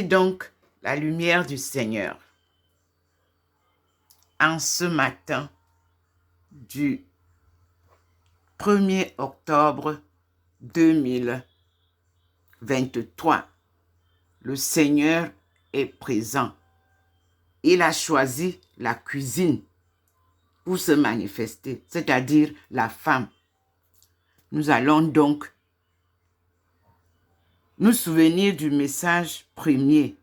Voici donc la lumière du Seigneur. En ce matin du 1er octobre 2023, le Seigneur est présent. Il a choisi la cuisine pour se manifester, c'est-à-dire la femme. Nous allons donc nous souvenir du message premier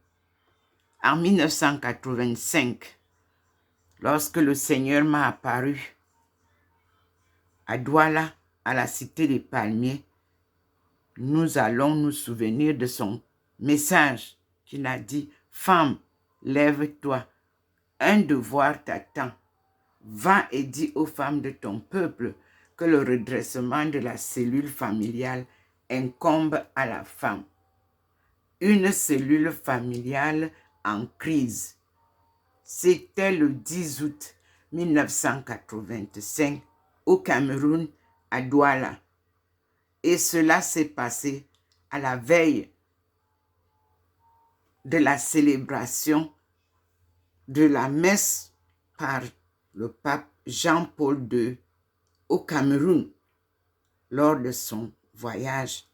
en 1985, lorsque le Seigneur m'a apparu à Douala, à la Cité des Palmiers. Nous allons nous souvenir de son message qu'il a dit: « Femme, lève-toi, un devoir t'attend. Va et dis aux femmes de ton peuple que le redressement de la cellule familiale incombe à la femme. » Une cellule familiale en crise. C'était le 10 août 1985 au Cameroun, à Douala. Et cela s'est passé à la veille de la célébration de la messe par le pape Jean-Paul II au Cameroun lors de son voyage.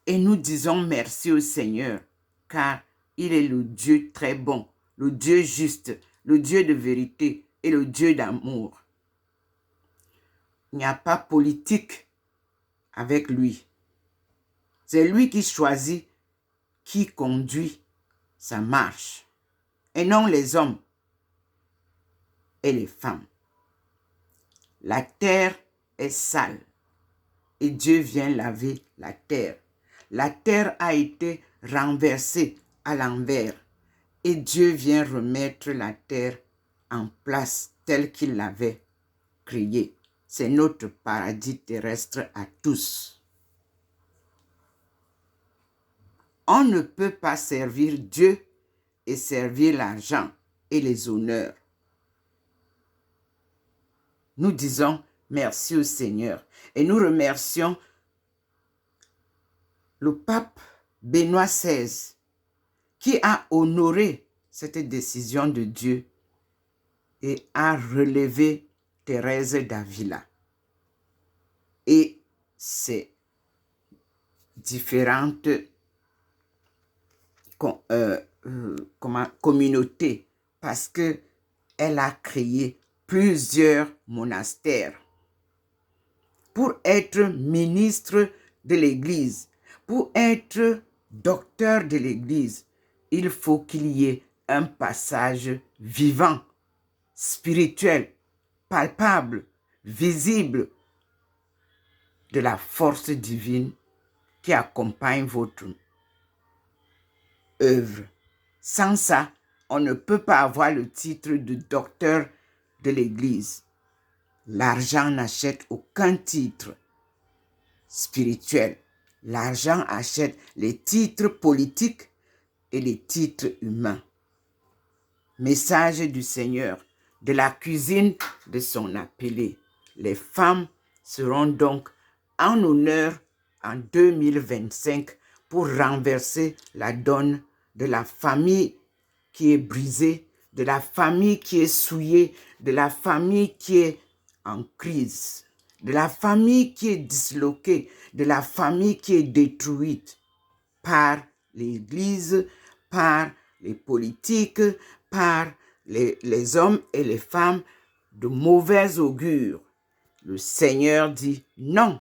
Et nous disons merci au Seigneur, car il est le Dieu très bon, le Dieu juste, le Dieu de vérité et le Dieu d'amour. Il n'y a pas politique avec lui. C'est lui qui choisit qui conduit sa marche, et non les hommes et les femmes. La terre est sale et Dieu vient laver la terre. La terre a été renversée à l'envers et Dieu vient remettre la terre en place telle qu'il l'avait créée. C'est notre paradis terrestre à tous. On ne peut pas servir Dieu et servir l'argent et les honneurs. Nous disons merci au Seigneur et nous remercions le pape Benoît XVI qui a honoré cette décision de Dieu et a relevé Thérèse d'Avila et ses différentes communautés, parce qu'elle a créé plusieurs monastères. Pour être ministre de l'Église, pour être docteur de l'Église, il faut qu'il y ait un passage vivant, spirituel, palpable, visible de la force divine qui accompagne votre œuvre. Sans ça, on ne peut pas avoir le titre de docteur de l'Église. L'argent n'achète aucun titre spirituel. L'argent achète les titres politiques et les titres humains. Message du Seigneur, de la cuisine de son appelé. Les femmes seront donc en honneur en 2025 pour renverser la donne de la famille qui est brisée, de la famille qui est souillée, de la famille qui est en crise, de la famille qui est disloquée, de la famille qui est détruite par l'Église, par les politiques, par les hommes et les femmes de mauvais augure. Le Seigneur dit non,